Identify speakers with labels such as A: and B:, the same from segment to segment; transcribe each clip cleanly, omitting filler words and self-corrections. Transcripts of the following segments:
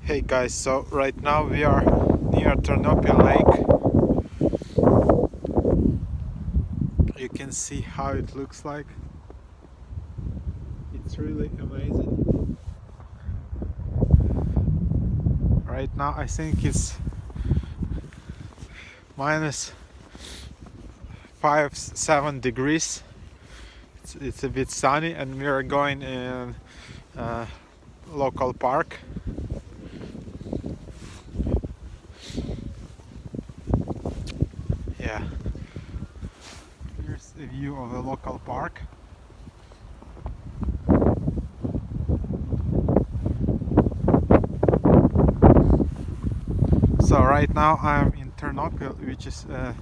A: Hey guys, so right now we are near Ternopil lake. You can see how it looks like. It's really amazing. Right now I think it's minus 7 degrees. It's a bit sunny and we are going in a local park. Yeah, here's a view of a local park. So right now I'm in Ternopil, which is a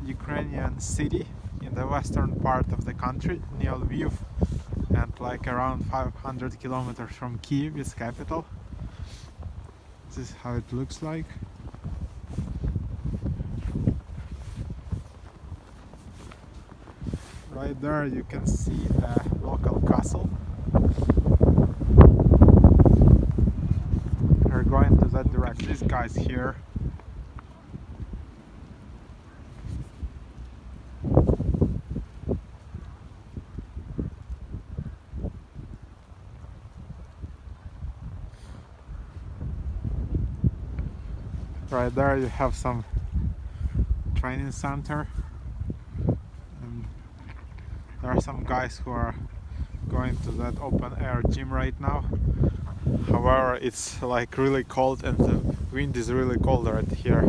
A: Ukrainian city in the western part of the country, near Lviv, and like around 500 kilometers from Kiev, its capital. This is how it looks like. Right there you can see a local castle. We're going to that direction. These guys here. Right there you have some training center. And there are some guys who are going to that open air gym right now. However, it's like really cold and the wind is really cold right here.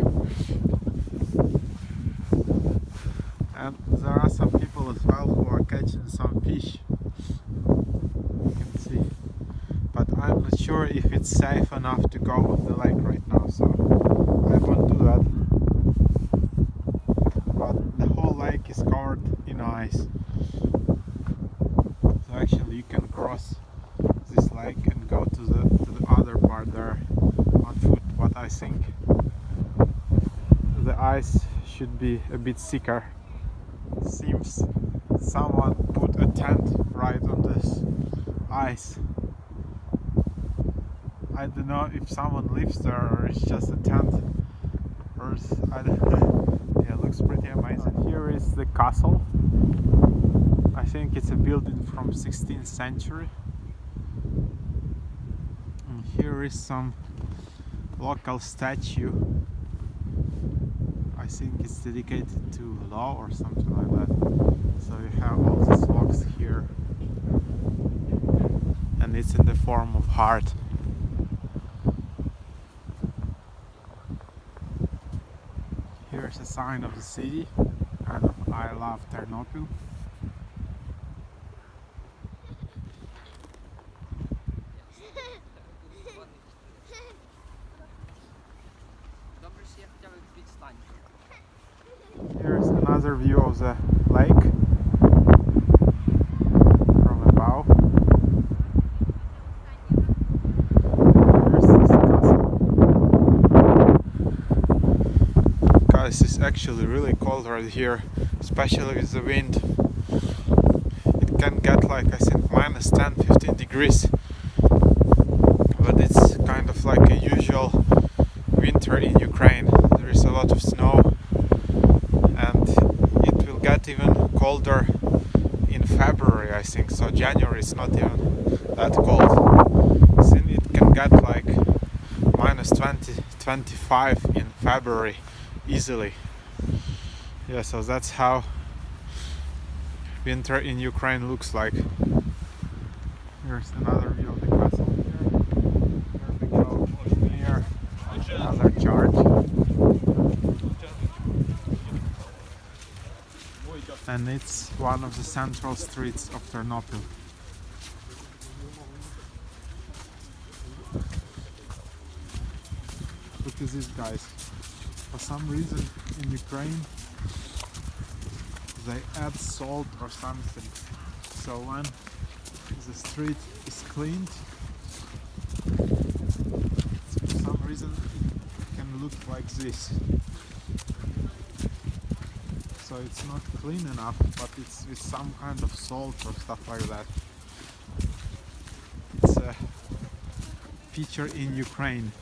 A: And there are some people as well who are catching some fish. You can see. But I'm not sure if it's safe enough to go on the lake right now, so I won't do that. But the whole lake is covered in ice. So actually you can cross this lake and go to the other part there on foot, but I think the ice should be a bit thicker. Seems someone put a tent right on this ice. I don't know if someone lives there or it's just a tent, or I don't know. Yeah, it looks pretty amazing. Here is the castle. I think it's a building from 16th century. And here is some local statue. I think it's dedicated to law or something like that. So you have all these logs here, and it's in the form of heart. Here's a sign of the city, and I love Ternopil. Here's another view of the lake from above. Here's this castle. Guys, it's actually really cold right here, especially with the wind. It can get like, I think, minus 10-15 degrees. But it's kind of like a usual winter in Ukraine. There is a lot of snow, and it will get even colder in February, I think. So January is not even that cold. Then it can get like minus 20-25 in February easily. Yeah, so that's how winter in Ukraine looks like. Here's another view of the castle here. Here we go near another church. And it's one of the central streets of Ternopil. Look at these guys. For some reason in Ukraine they add salt or something. So when the street is cleaned, for some reason it can look like this. So it's not clean enough, but it's with some kind of salt or stuff like that. It's feature in Ukraine.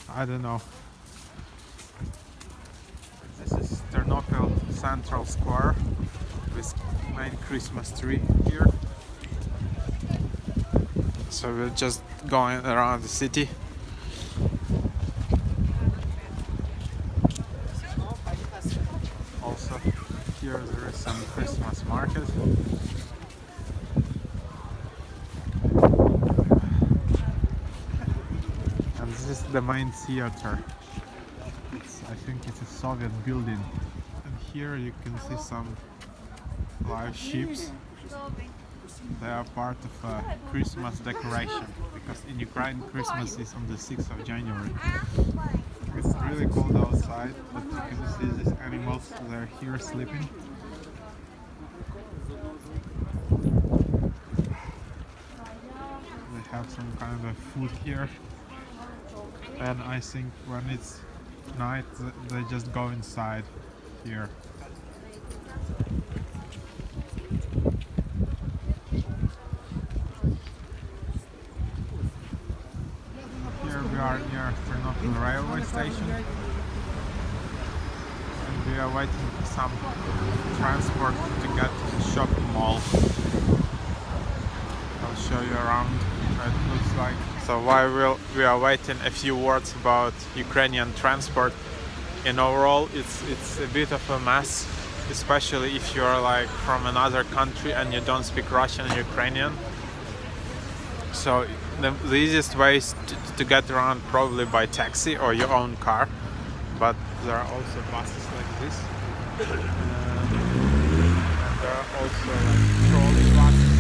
A: I don't know. This is Ternopil Central Square with main Christmas tree here. So we're just going around the city. Also, here there is some Christmas market. And this is the main theater. I think it's a Soviet building. And here you can see some live sheep. They are part of a Christmas decoration, because in Ukraine Christmas is on the 6th of January. It's really cold outside, but you can see these animals, they're here sleeping. They have some kind of food here, and I think when it's night they just go inside here. Here we are near Ternopil railway station, and we are waiting for some transport to get to the shopping mall. I'll show you around how it looks like. So while we are waiting, a few words about Ukrainian transport. In overall, it's a bit of a mess, especially if you are like from another country and you don't speak Russian and Ukrainian. So the easiest way is to get around probably by taxi or your own car, but there are also buses like this, and there are also like trolley buses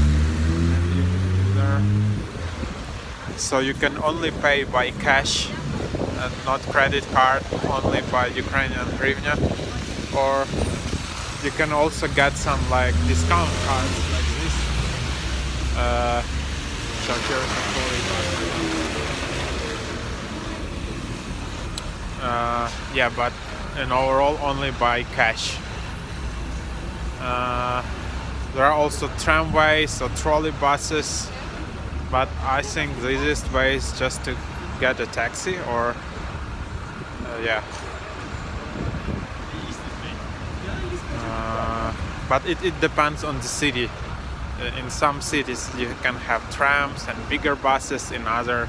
A: there. So you can only pay by cash and not credit card, only by Ukrainian hryvnia, or you can also get some like discount cards like this. So here's a trolley bus. Yeah, but in overall only by cash. There are also tramways or trolley buses, but I think the easiest way is just to get a taxi or yeah. But it depends on the city. In some cities you can have trams and bigger buses, in other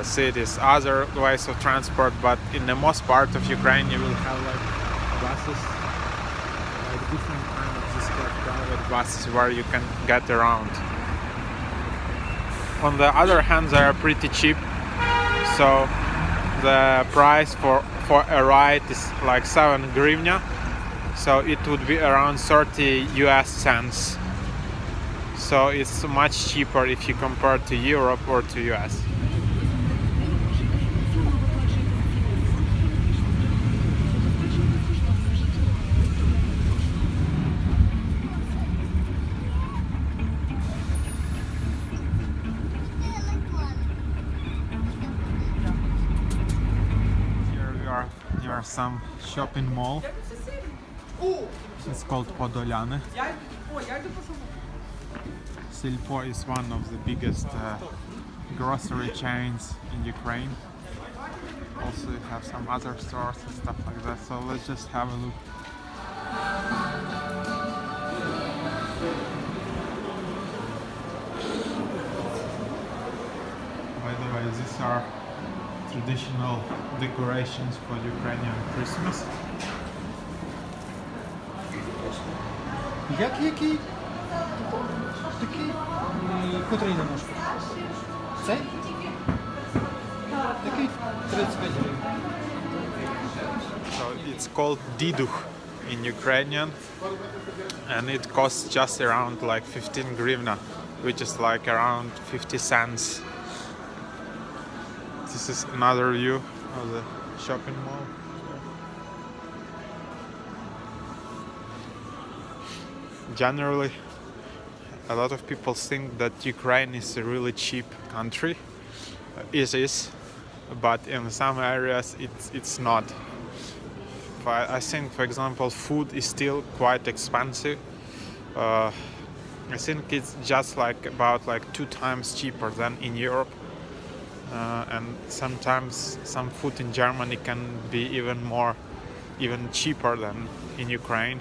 A: cities other ways of transport, but in the most part of Ukraine you will have like buses, like different kind of these private buses where you can get around. On the other hand, they are pretty cheap, so the price for a ride is like 7 hryvnia, so it would be around 30 US cents. So it's much cheaper if you compare to Europe or to US. Here we are near some shopping mall. It's called Podolyany. Sylpo is one of the biggest grocery chains in Ukraine. Also you have some other stores and stuff like that, so let's just have a look. By the way, these are traditional decorations for Ukrainian Christmas.
B: Який? Такий, котрий не може? Цей? Такий 35 гривень.
A: So it's called diduch in Ukrainian, and it costs just around like 15 hryvnia, which is like around 50 cents. This is another view of the shopping mall. Generally, a lot of people think that Ukraine is a really cheap country. It is, but in some areas it's not. I think, for example, food is still quite expensive. I think it's just like about like 2 times cheaper than in Europe. and sometimes some food in Germany can be even cheaper than in Ukraine.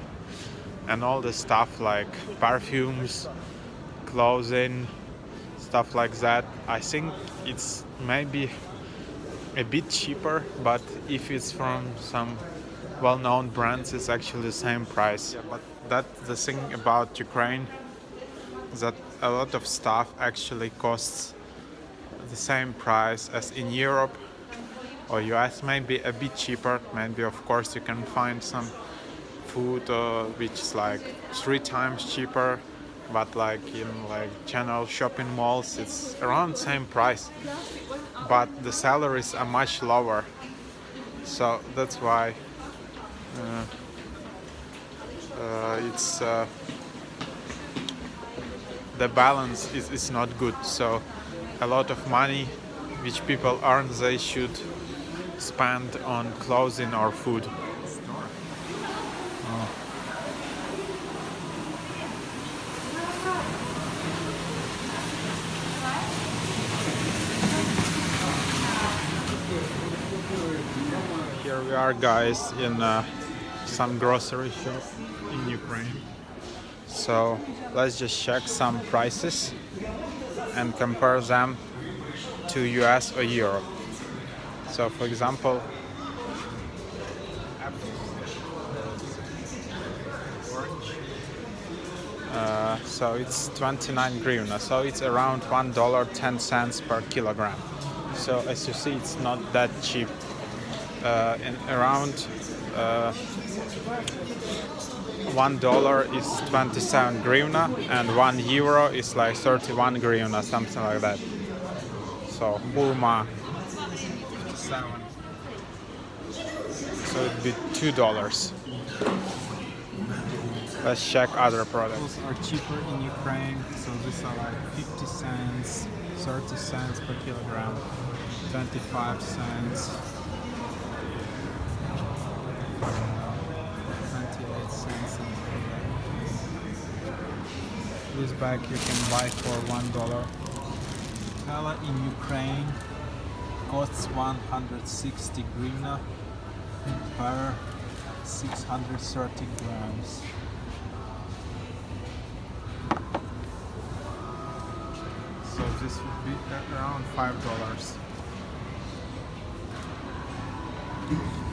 A: And all the stuff like perfumes, clothing, stuff like that, I think it's maybe a bit cheaper, but if it's from some well-known brands, it's actually the same price. Yeah, but that's the thing about Ukraine, that a lot of stuff actually costs the same price as in Europe or US, maybe a bit cheaper. Maybe of course you can find some food which is like 3 times cheaper, but like in like general shopping malls it's around same price, but the salaries are much lower, so that's why it's the balance is not good. So a lot of money which people earn, they should spend on clothing or food. Here we are, guys, in some grocery shop in Ukraine. So let's just check some prices and compare them to US or Europe. So for example, so it's 29 hryvnia, so it's around $1.10 per kilogram. So as you see, it's not that cheap. And around $1 is 27 hryvnia and €1 is like 31 hryvnia, something like that. So hurma 57, so it'd be $2. Let's check other products. Those are cheaper in Ukraine, so these are like 50 cents, 30 cents per kilogram, 25 cents, 28 cents. This bag you can buy for $1. Color in Ukraine costs 160 hryvnia per 630 grams. So this would be around $5.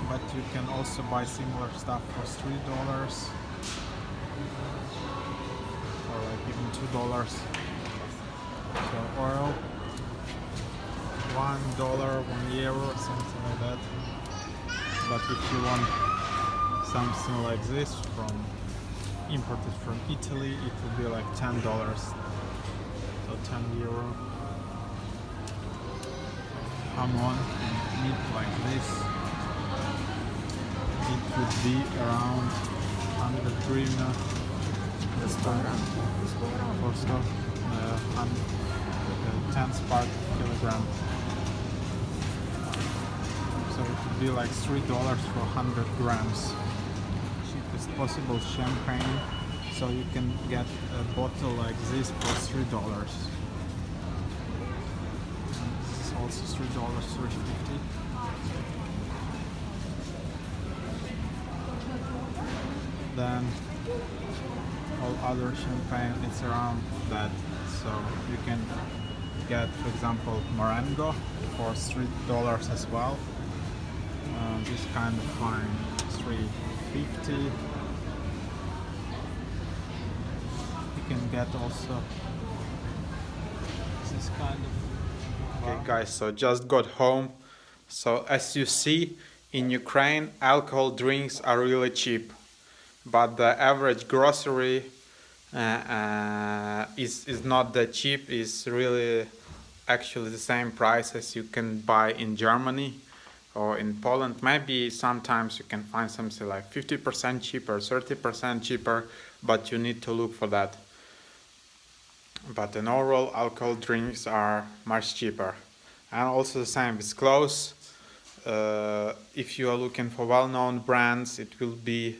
A: But you can also buy similar stuff for $3 or like even $2. So oil, $1, €1, something like that. But if you want something like this from imported from Italy, it would be like $10. So €10. Hamon, meat like this, it would be around 100 hryvnia for stock, 10 part kilogram. So it would be like $3 for 100 grams. Cheapest possible champagne. So you can get a bottle like this for $3. This is also $3, $3.50. Then all other champagne, it's around that. So you can get, for example, Marengo for $3 as well. This kind of wine, $3.50. You can get also this kind of. Okay, guys, so just got home. So as you see, in Ukraine, alcohol drinks are really cheap, but the average grocery is not that cheap. It's really actually the same price as you can buy in Germany or in Poland. Maybe sometimes you can find something like 50% cheaper, 30% cheaper, but you need to look for that. But in overall, alcohol drinks are much cheaper. And also the same with clothes. If you are looking for well-known brands, it will be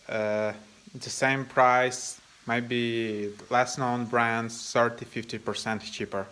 A: the same price, maybe less known brands 30-50% cheaper.